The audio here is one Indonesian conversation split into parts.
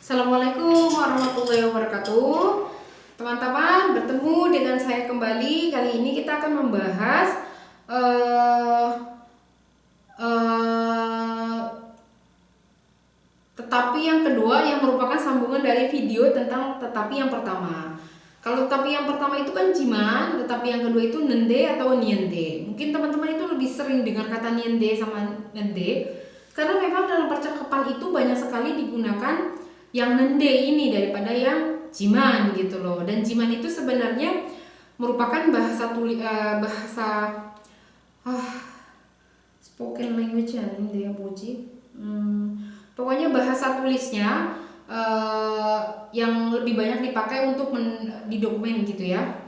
Assalamualaikum warahmatullahi wabarakatuh. Teman-teman, bertemu dengan saya kembali. Kali ini kita akan membahas eh, eh, tetapi yang kedua yang merupakan sambungan dari video tentang tetapi yang pertama. Kalau tetapi yang pertama itu kan jiman, tetapi yang kedua itu nende atau niende. Mungkin teman-teman itu lebih sering dengar kata niende sama nende karena memang dalam percakapan itu banyak sekali digunakan yang nende ini daripada yang jiman gitu loh. Dan jiman itu sebenarnya merupakan bahasa spoken language ya nende ya boji. Pokoknya bahasa tulisnya yang lebih banyak dipakai untuk di dokumen gitu ya.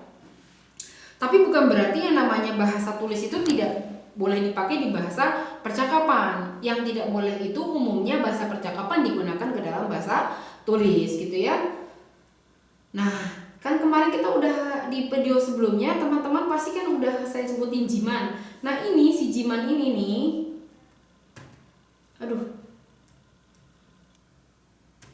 Tapi bukan berarti yang namanya bahasa tulis itu tidak boleh dipakai di bahasa percakapan. Yang tidak boleh itu umumnya bahasa percakapan digunakan ke dalam bahasa tulis gitu ya. Nah, kan kemarin kita udah di video sebelumnya teman-teman pasti kan udah saya sebutin jiman. Nah, ini si jiman ini nih. Aduh.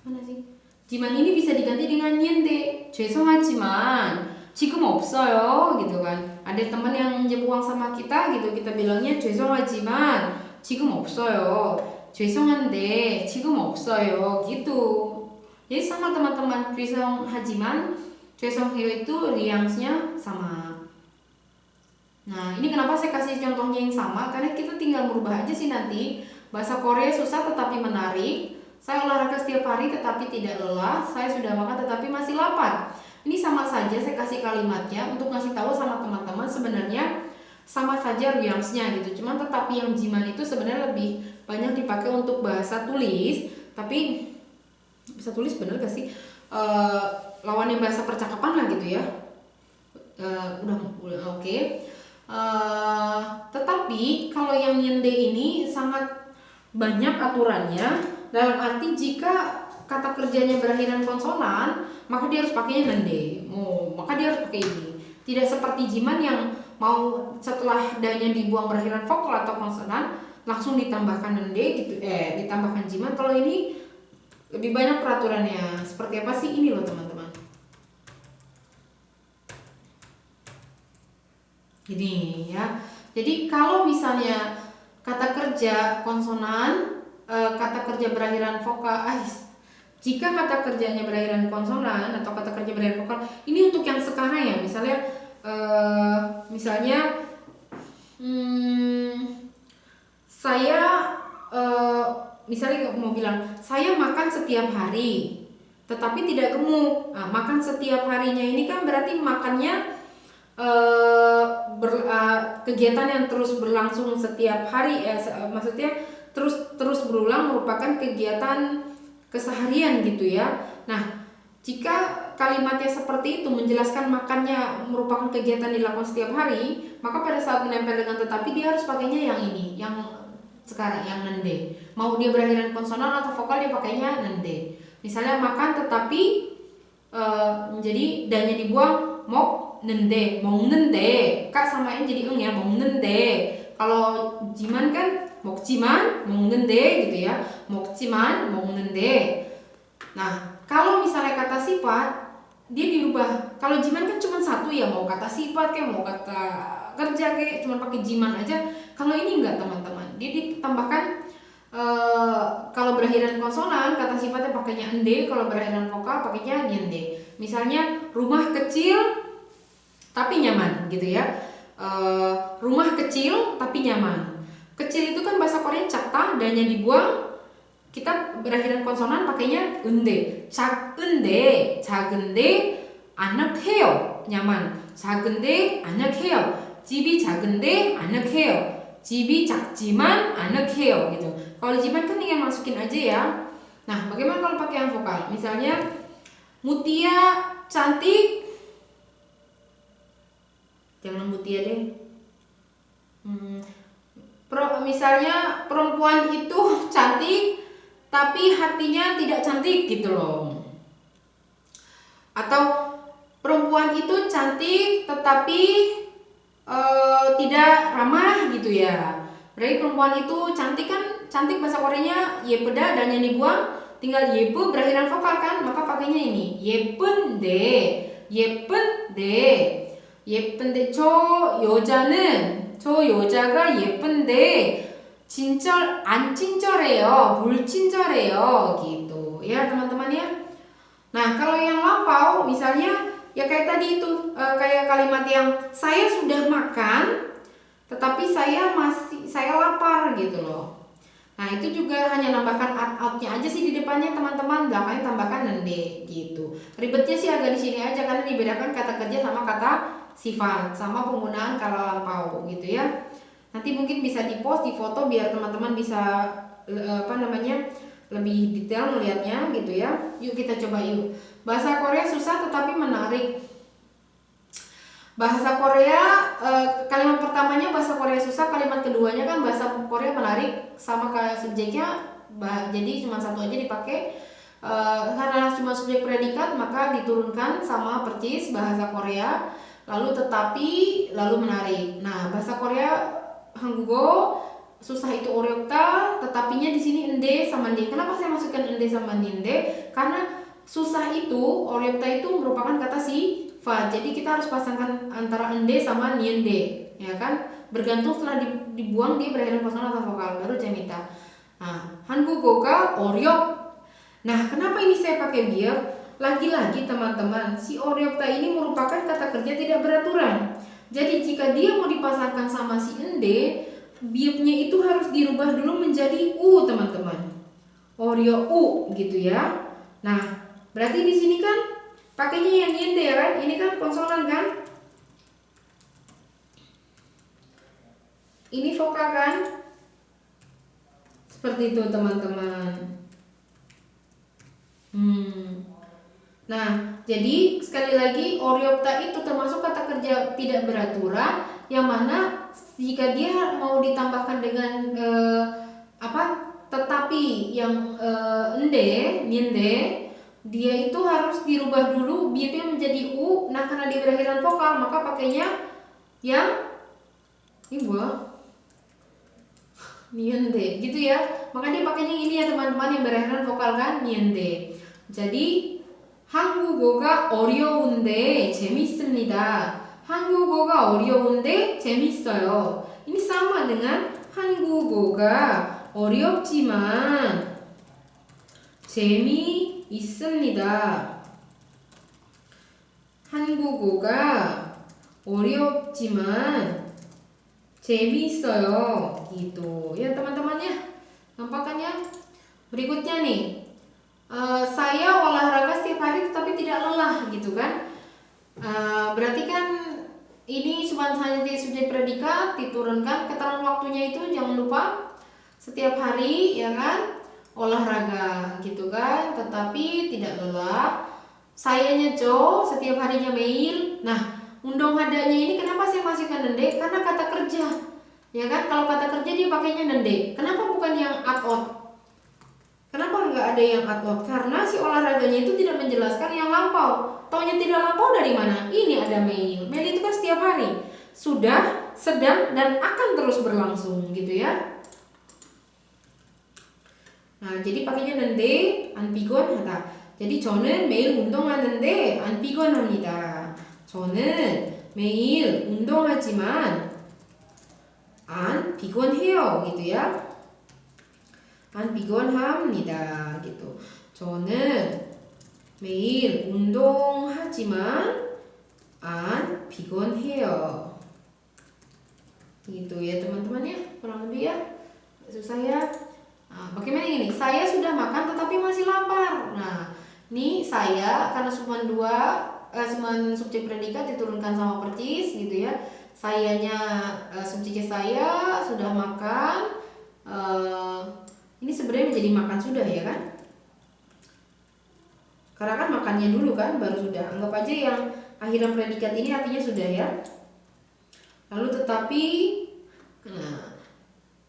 Mana sih? Jiman ini bisa diganti dengan niente. 죄송하지만 지금 없어요 gitu kan. Ada teman yang minjem uang sama kita gitu, kita bilangnya 죄송하지만 지금 없어요. 죄송한데 지금 없어요 gitu. Jadi sama teman-teman, 죄송하지만 죄송해요 itu riangsnya sama. Nah, ini kenapa saya kasih contohnya yang sama? Karena kita tinggal merubah aja sih nanti. Bahasa Korea susah tetapi menarik. Saya olahraga setiap hari tetapi tidak lelah. Saya sudah makan tetapi masih lapar. Ini sama saja, saya kasih kalimatnya untuk ngasih tahu sama teman-teman sebenarnya sama saja riangsnya gitu. Cuman tetapi yang jiman itu sebenarnya lebih banyak dipakai untuk bahasa tulis. Tapi bahasa tulis bener gak sih? Lawannya bahasa percakapan lah gitu ya. Udah oke. Tetapi kalau yang nyende ini sangat banyak aturannya. Dalam arti jika kata kerjanya berakhiran konsonan, maka dia harus pakainya nende. Maka dia harus pakai ini. Tidak seperti jiman yang mau setelah danya dibuang berakhiran vokal atau konsonan langsung ditambahkan nende gitu. Ditambahkan jiman. Kalau ini lebih banyak peraturannya. Seperti apa sih ini loh teman-teman. Gini ya. Jadi kalau misalnya kata kerja konsonan, kata kerja berakhiran vokal, jika kata kerjanya berakhiran konsonan atau kata kerja berakhiran vokal, ini untuk yang sekarang ya, misalnya saya misalnya mau bilang saya makan setiap hari, tetapi tidak gemuk. Nah, makan setiap harinya ini kan berarti makannya kegiatan yang terus berlangsung setiap hari, maksudnya terus berulang merupakan kegiatan keseharian gitu ya. Nah, jika kalimatnya seperti itu menjelaskan makannya merupakan kegiatan dilakukan setiap hari, maka pada saat menempel dengan tetapi dia harus pakainya yang ini, yang sekarang yang nende. Mau dia berakhiran konsonan atau vokal dia pakainya nende. Misalnya makan tetapi jadi danya dibuang mok nende, 먹는데 kak samain jadi ya 먹는데. Kalau jiman kan 먹지만 먹는데 gitu ya, 먹지만 먹는데. Nah, kalau misalnya kata sifat dia dirubah. Kalau jiman kan cuma satu ya, mau kata sifat kayak mau kata kerja kayak cuma pakai jiman aja. Kalau ini enggak teman-teman, dia ditambahkan kalau berakhiran konsonan kata sifatnya pakainya ende, kalau berakhiran vokal pakainya nyende. Misalnya rumah kecil tapi nyaman gitu ya. Rumah kecil tapi nyaman. Kecil itu kan bahasa Korea 작다, dannya dibuang, kita berakhiran konsonan pakainya 은데. 작은데 아늑해요. nyaman. 작은데 아늑해요. 집이 작은데 아늑해요. 집이 작지만 아늑해요 gitu. Kalau jiman kan tinggal masukin aja ya. Nah, bagaimana kalau pakai yang vokal? Misalnya Mutia cantik. Jangan Mutia deh. Misalnya perempuan itu cantik tapi hatinya tidak cantik gitu loh. Atau perempuan itu cantik tetapi tidak ramah gitu ya. Berarti perempuan itu cantik kan, cantik bahasa Koreanya 예쁘다 dan yang dibuang tinggal 예쁘 berakhiran vokal kan, maka pakainya ini 예쁜데, 예쁜데, 예쁜데 저 여자가 예쁜데 안 친절해요, 불친절해요 gitu ya teman-teman ya. Nah kalau yang lampau misalnya ya kayak tadi itu kayak kalimat yang saya sudah makan tetapi saya lapar gitu loh. Nah itu juga hanya nambahkan outnya aja sih di depannya teman-teman, belakangnya tambahkan nende gitu. Ribetnya sih agak di sini aja karena dibedakan kata kerja sama kata sifat sama penggunaan kala lampau gitu ya. Nanti mungkin bisa di-post di foto biar teman-teman bisa lebih detail melihatnya gitu ya. Yuk kita coba yuk. Bahasa Korea susah tetapi menarik. Bahasa Korea kalimat pertamanya bahasa Korea susah, kalimat keduanya kan bahasa Korea menarik sama kayak subjeknya, jadi cuma satu aja dipakai. Karena cuma subjek predikat maka diturunkan sama percis bahasa Korea, lalu tetapi, lalu menarik. Nah bahasa Korea Hanggugo susah itu oryokta, tetapinya di sini ende sama nde. Kenapa saya masukkan ende sama nde? Karena susah itu oryokta itu merupakan kata sifat. Jadi kita harus pasangkan antara ende sama niende, ya kan? Bergantung setelah dibuang dia berakhiran konsonan atau vokal baru jamita. Nah, Hanggugoga oryok. Nah, kenapa ini saya pakai biar? Lagi-lagi teman-teman, si oryokta ini merupakan kata kerja tidak beraturan. Jadi jika dia mau dipasangkan sama si ende, biopnya itu harus dirubah dulu menjadi u teman-teman. Oryo u gitu ya. Nah, berarti di sini kan pakainya yang niende ya kan? Ini kan konsonan kan? Ini vokal kan? Seperti itu teman-teman. Nah, jadi sekali lagi oryokta itu termasuk kata kerja tidak beraturan yang mana jika dia mau ditambahkan dengan tetapi yang ende, niende, dia itu harus dirubah dulu biopnya menjadi u. Nah, karena dia berakhiran vokal maka pakainya yang niende gitu ya. Maka dia pakainya ini ya teman-teman yang berakhiran vokal kan niende. Jadi 한국어가 어려운데 재밌습니다. 한국어가 어려운데 재밌어요. Ini sama dengan 한국어가 어렵지만 재미있습니다. 한국어가 어렵지만 재미있어요. Gitu ya teman-teman ya. Nampak kan ya? Berikutnya nih. Saya olahraga setiap hari tetapi tidak lelah gitu kan. Berarti kan ini cuma hanya di subjek predikat diturunkan, keterangan waktunya itu jangan lupa setiap hari ya kan olahraga gitu kan, tetapi tidak lelah. Sayanya setiap harinya mail. Nah undang hadanya ini kenapa saya masukkan nende? Karena kata kerja ya kan. Kalau kata kerja dia pakainya nende. Kenapa bukan yang at-out? Kenapa nggak ada yang at-out? Karena si olahraganya itu tidak menjelaskan yang lampau. Taunya tidak lampau dari mana? Ini ada mail. Mail itu kan setiap hari. Sudah, sedang, dan akan terus berlangsung gitu ya. Nah, jadi pakainya nende, 안 피곤하다. jadi 저는 매일 운동하는데 안 피곤합니다. 저는 매일 운동하지만 안 피곤해요 gitu ya. 안 피곤합니다 gitu. 저는 매일 운동하지만 안 피곤해요. Gitu ya teman-teman ya, kurang lebih ya. Susah ya. Nah, bagaimana ini? Saya sudah makan tetapi masih lapar. Nah, ini saya karena cuma subjek predikat diturunkan sama percis gitu ya. Sayanya subjeknya saya sudah makan. Ini sebenarnya menjadi makan sudah ya kan? Karena kan makannya dulu kan baru sudah. Anggap aja yang akhiran predikat ini artinya sudah ya. Lalu tetapi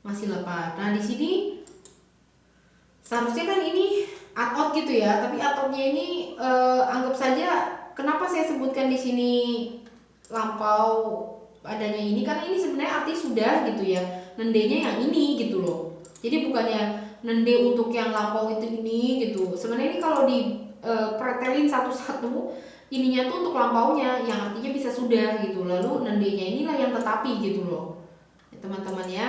masih lapar. Nah di sini seharusnya kan ini at-out gitu ya. Tapi at-outnya ini anggap saja kenapa saya sebutkan di sini lampau adanya ini karena ini sebenarnya arti sudah gitu ya. Nendenya yang ini gitu loh. Jadi bukannya nende untuk yang lampau itu ini gitu. Sebenarnya ini kalau di pretelin satu-satu, ininya tuh untuk lampaunya yang artinya bisa sudah gitu. Lalu nendenya inilah yang tetapi gitu loh. Ya, teman-teman ya.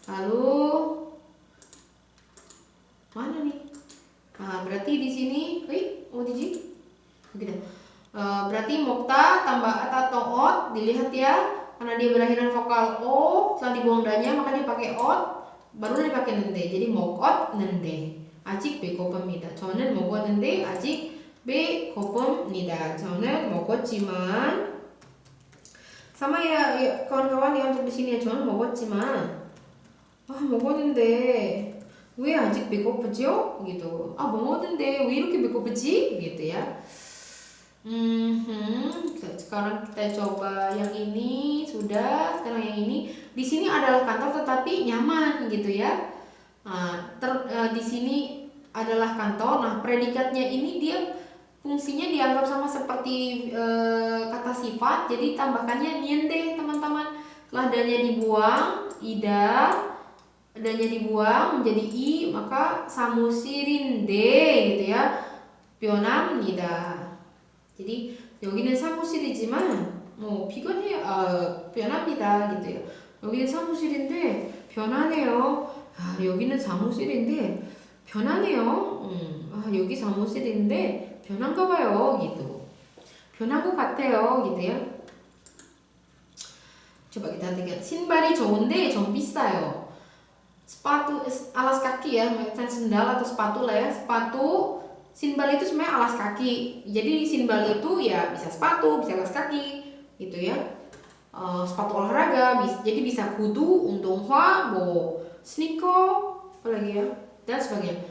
Lalu mana nih? Nah, berarti di sini, gitu. Berarti mokta tambah at atau ot, dilihat ya, karena dia berakhiran vokal o, setelah dibuang danya maka dia pakai ot, baru dipakai nende. Jadi mokot nende, 아직 배고픕니다. 저는 먹었는데 아직 배고픕니다. 저는 먹었지만, sama ya, kawan-kawan ya untuk di sini ya, 저는 먹었지만, 먹었는데 왜 아직 배고프죠? gitu. 먹었는데 왜 이렇게 배고프지? gitu ya. Sekarang kita coba yang ini sudah. Sekarang yang ini. Di sini adalah kantor tetapi nyaman gitu ya. Di sini adalah kantor. Nah, predikatnya ini dia fungsinya dianggap sama seperti kata sifat. Jadi tambahkannya niente teman-teman. Setelah danya dibuang, ida, danya dibuang menjadi i, maka samusirinde gitu ya. 변합니다. jadi 여기는 사무실이지만 피곤해요. 변합니다 gitu ya. 여기는 사무실인데 변하네요. 여기는 사무실인데 변하네요. 여기 사무실인데 변한가 봐요 gitu. 변한 것 같아요 gitu ya. coba kita lihat. 신발이 좋은데 좀 비싸요. sepatu alas kaki ya, macam sendal atau sepatu lah ya. Sepatu sinbal itu sebenarnya alas kaki. Jadi sinbal itu ya bisa sepatu, bisa alas kaki gitu ya. Sepatu olahraga, jadi bisa kudu, untunghwa, sneaker, apa lagi ya, dan sebagainya.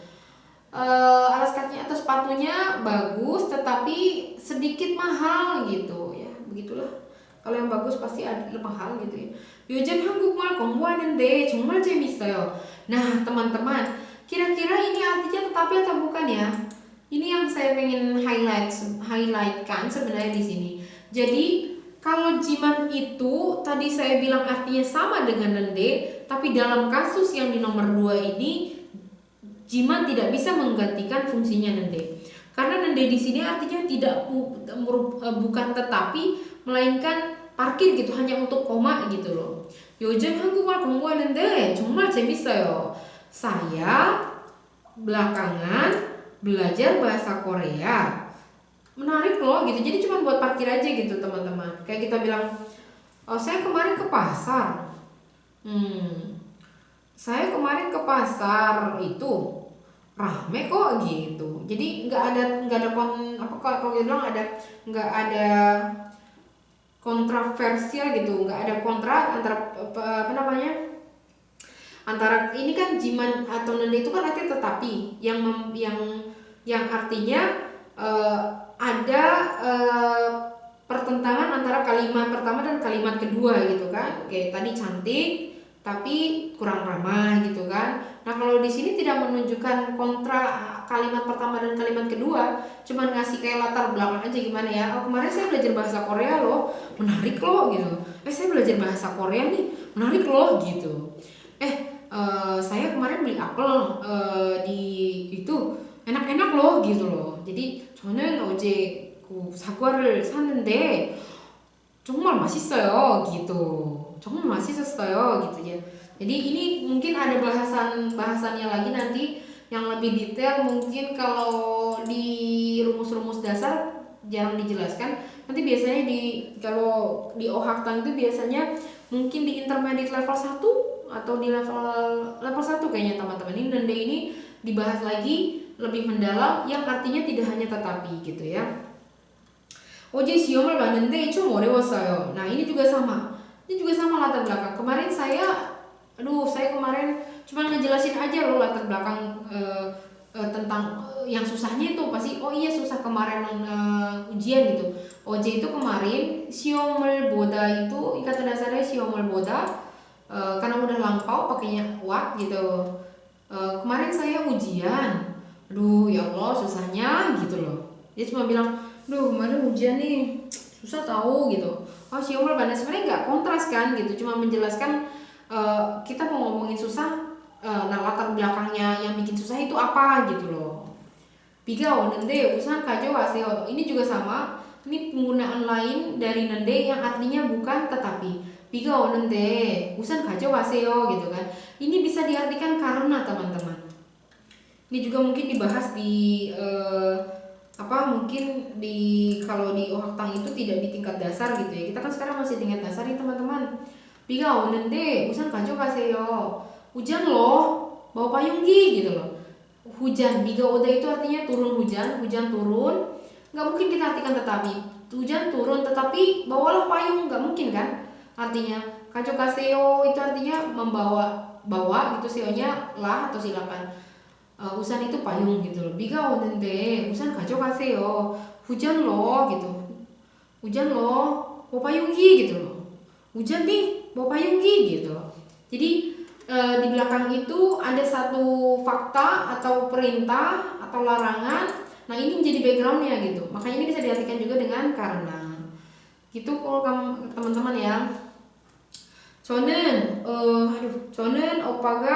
Alas kakinya atau sepatunya bagus tetapi sedikit mahal gitu ya. Begitulah. Kalau yang bagus pasti ada mahal gitu ya. 요즘 한국말 공부하는데 정말 재밌어요. Nah, teman-teman, kira-kira ini artinya tetapi atau bukan ya? Ini yang saya pengen highlightkan sebenarnya di sini. Jadi kalau jimat itu tadi saya bilang artinya sama dengan nende, tapi dalam kasus yang di nomor 2 ini jimat tidak bisa menggantikan fungsinya nende. Karena nende di sini artinya bukan tetapi, melainkan parkir gitu, hanya untuk koma gitu loh. 요즘 한국말 공부하는데 정말 재밌어요. Saya belakangan belajar bahasa Korea, menarik loh gitu. Jadi cuma buat parkir aja gitu teman-teman. Kayak kita bilang, saya kemarin ke pasar. Saya kemarin ke pasar itu rame kok gitu. Jadi nggak ada kalau kita bilang nggak ada kontroversial gitu, nggak ada kontra antara antara ini kan jiman atau nende itu kan artinya tetapi yang artinya ada pertentangan antara kalimat pertama dan kalimat kedua gitu kan. Kayak tadi cantik tapi kurang ramah gitu kan. Nah, kalau di sini tidak menunjukkan kontra kalimat pertama dan kalimat kedua, cuman ngasih kayak latar belakang aja gimana ya. Kemarin saya belajar bahasa Korea loh, menarik loh gitu. Saya belajar bahasa Korea nih, menarik loh gitu. Saya kemarin beli apel di itu enak-enak loh gitu loh. Jadi 저는 어제 사과를 샀는데 정말 맛있어요 gitu. 정말 맛있었어요 gitu ya. Jadi ini mungkin ada bahasannya lagi nanti yang lebih detail. Mungkin kalau di rumus-rumus dasar jarang dijelaskan. Nanti biasanya kalau di Ohaktang itu biasanya mungkin di intermediate level 1 atau di level 1 kayaknya teman-teman. Ini nende ini dibahas lagi lebih mendalam yang artinya tidak hanya tetapi gitu ya. 어제 시험을 봤는데 좀 어려웠어요. Nah, ini juga sama. Ini juga sama latar belakang. Kemarin saya kemarin cuma ngejelasin aja loh latar belakang tentang yang susahnya itu pasti iya susah kemarin ujian gitu. 어제 itu kemarin 시험을 보다 itu kata dasarnya 시험을 보다 karena udah lampau pakainya what gitu. Kemarin saya ujian. Aduh ya Allah susahnya gitu loh. Dia cuma bilang, kemarin ujian nih susah tahu gitu. 시험을 봤는데 sebenarnya nggak kontras kan gitu, cuma menjelaskan kita mau ngomongin susah nah latar belakangnya yang bikin susah itu apa gitu loh. 비가 오는데 우산 가져가세요. Ini juga sama. Ini penggunaan lain dari nende yang artinya bukan tetapi. 비가 오는데 우산 가져가세요 gitu kan. Ini bisa diartikan karena teman-teman. Ini juga mungkin dibahas di mungkin kalau di Ohaktang itu tidak di tingkat dasar gitu ya. Kita kan sekarang masih tingkat dasar nih teman-teman. 비가 오는데 우산 가져가세요. Hujan loh, bawa payung gitu loh. Hujan, biga oda itu artinya turun hujan, hujan turun. Nggak mungkin kita artikan tetapi. Hujan turun tetapi bawalah payung, nggak mungkin kan? Artinya kajo kaseo itu artinya bawa gitu, seonya lah atau silakan. Usan itu payung gitu loh. Biga odende, usan kajo kaseo. Hujan loh gitu. Hujan loh, bawa payung gitu loh. Hujan nih, bawa payung gitu loh. Jadi di belakang itu ada satu fakta atau perintah atau larangan. Nah ini menjadi backgroundnya gitu. Makanya ini bisa diartikan juga dengan karena. Gitu kalau teman-teman ya. 저는 오빠가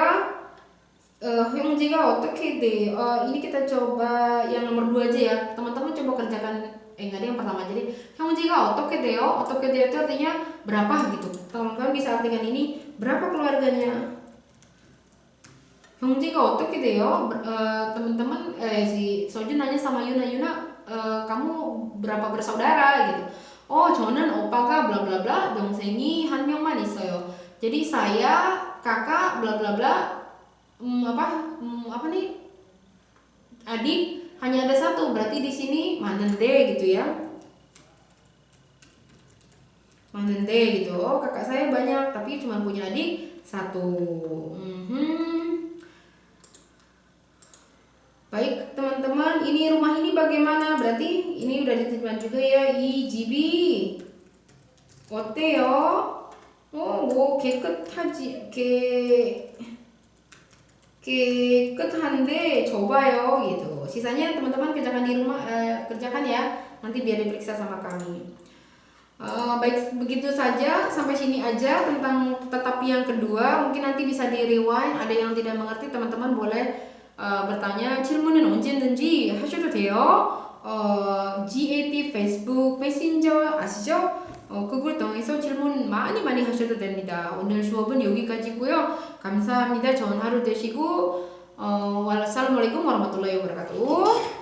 형제가 어떻게 돼? Ini kita coba yang nomor 2 aja ya. Teman-teman coba kerjakan enggak ada yang pertama. Jadi 형제가 어떻게 돼요? 어떻게 돼요 itu artinya berapa gitu. Teman-teman bisa artikan ini berapa keluarganya. 형제가 어떻게 돼요? teman-teman si Sojun nanya sama Yuna, kamu berapa bersaudara gitu. 저는 오빠가 bla bla bla 동생이 한 명만 있어요. Jadi saya, kakak bla bla bla apa nih? Adik hanya ada satu. Berarti di sini 만는데 gitu ya. 만는데 gitu. Kakak saya banyak tapi cuma punya adik satu. Baik teman-teman, ini rumah ini bagaimana? Berarti ini udah diterjemahkan juga ya. 이 집이 어때요? 뭐 깨끗한데 좁아요 gitu. Sisanya teman-teman kerjakan di rumah, kerjakan ya. Nanti biar diperiksa sama kami. Baik, begitu saja sampai sini aja tentang tetapi yang kedua. Mungkin nanti bisa di rewind. Ada yang tidak mengerti teman-teman boleh bertanya. 질문은 언제든지 하셔도 돼요. GAT 페이스북 메신저 아시죠? 그걸 통해서 질문 많이 하셔도 됩니다. 오늘 수업은 여기까지고요. 감사합니다. 좋은 하루 되시고 wassalamualaikum warahmatullahi wabarakatuh.